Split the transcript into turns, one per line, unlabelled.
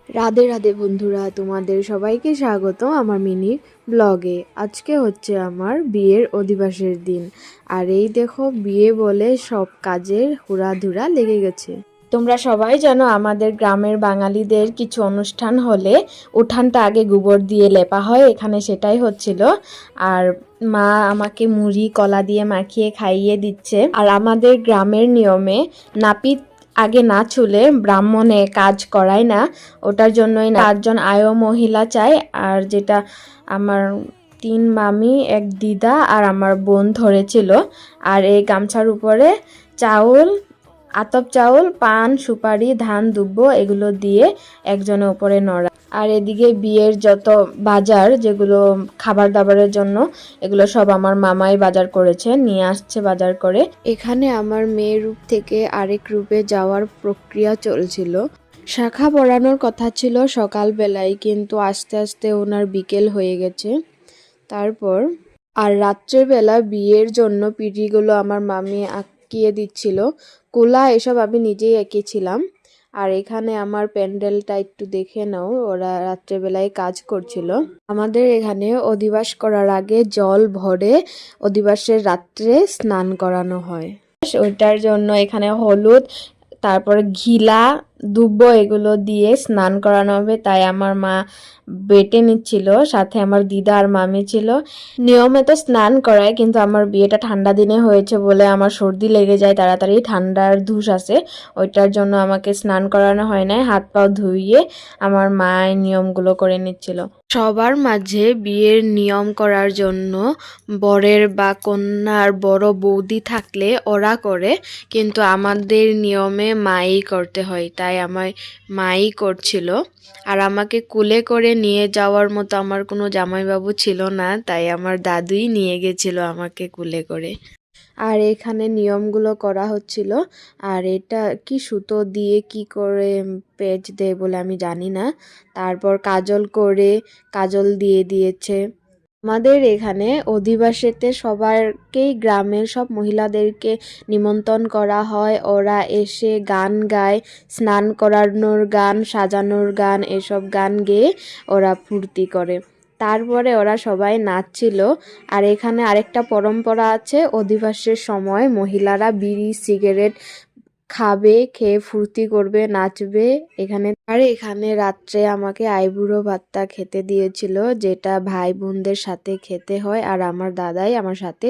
রাধে রাধে বন্ধুরা, তোমাদের সবাইকে স্বাগত আমার মিনি ব্লগে। আজকে হচ্ছে আমার বিয়ের অধিবাসের দিন। আর এই দেখো, বিয়ে বলে সব কাজের হুড়াধুরা লেগে গেছে। তোমরা সবাই জানো আমাদের গ্রামের বাঙালিদের কিছু অনুষ্ঠান হলে উঠানটা আগে গোবর দিয়ে লেপা হয়, এখানে সেটাই হচ্ছিল। আর মা আমাকে মুড়ি কলা দিয়ে মাখিয়ে খাইয়ে দিচ্ছে। আর আমাদের গ্রামের নিয়মে নাপিত আগে না ছুলে ব্রাহ্মণে কাজ করায় না, ওটার জন্যই না 4 জন আয় মহিলা চাই। আর যেটা আমার 3 মামি, এক দিদা আর আমার বোন ধরেছিল। আর এই গামছার উপরে চাউল, আতপ চাউল, পান, সুপারি, ধান, দুব্ব এগুলো দিয়ে একজনের উপরে নড়া। আর এদিকে বিয়ের যত বাজার, যেগুলো খাবার দাবারের জন্য, এগুলো সব আমার মামাই বাজার করেছে, নিয়ে আসছে বাজার করে। এখানে আমার মেয়ের রূপ থেকে আরেক রূপে যাওয়ার প্রক্রিয়া চলছিল। শাখা পরানোর কথা ছিল সকালবেলায়, কিন্তু আস্তে আস্তে ওনার বিকেল হয়ে গেছে। তারপর আর রাত্রের বেলা বিয়ের জন্য পিঁড়িগুলো আমার মামি আঁকিয়ে দিচ্ছিল। কোলা এসব আমি নিজেই এঁকেছিলাম। আর এখানে আমার প্যান্ডেলটা একটু দেখে নাও, ওরা রাত্রেবেলায় কাজ করছিল। আমাদের এখানে অধিবাস করার আগে জল ভরে অধিবাসের রাত্রে স্নান করানো হয়। ওইটার জন্য এখানে হলুদ, তারপরে ঘিলা, দুব্ব এগুলো দিয়ে স্নান করানো হবে, তাই আমার মা বেটে নিচ্ছিল, সাথে আমার দিদা আর মামি ছিল। নিয়মে তো স্নান করায়, কিন্তু আমার বিয়েটা ঠান্ডা দিনে হয়েছে বলে আমার সর্দি লেগে যায় তাড়াতাড়ি, ঠান্ডার ধুস আছে, ওইটার জন্য আমাকে স্নান করানো হয় না। হাত পা ধুইয়ে আমার মা এই নিয়মগুলো করে নিচ্ছিল। সবার মাঝে বিয়ের নিয়ম করার জন্য বরের বা কন্যার বড় বৌদি থাকলে ওরা করে, কিন্তু আমাদের নিয়মে মাই করতে হয়, তাই আমায় মাই করছিল। আর আমাকে কুলে করে নিয়ে যাওয়ার মতো আমার কোনো জামাইবাবু ছিল না, তাই আমার দাদুই নিয়ে গেছিল আমাকে কুলে করে। আর এখানে নিয়মগুলো করা হচ্ছিল। আর এটা কি সুতো দিয়ে কি করে পেঁচ দেয় বলে আমি জানি না। তারপর কাজল করে কাজল দিয়ে দিয়েছে। আমাদের এখানে অধিবাসেতে সবারকেই, গ্রামের সব মহিলাদেরকে নিমন্ত্রণ করা হয়। ওরা এসে গান গায়, স্নান করানোর গান, সাজানোর গান, এসব গান গেয়ে ওরা ফুর্তি করে। তারপরে ওরা সবাই নাচছিল। আর এখানে আরেকটা পরম্পরা আছে, অধিবাসের সময় মহিলারা বিড়ি সিগারেট খাবে, খেয়ে ফুর্তি করবে, নাচবে এখানে। আর এখানে রাত্রে আমাকে আইবুড়ো ভাতটা খেতে দিয়েছিল, যেটা ভাই বোনদের সাথে খেতে হয়, আর আমার দাদাই আমার সাথে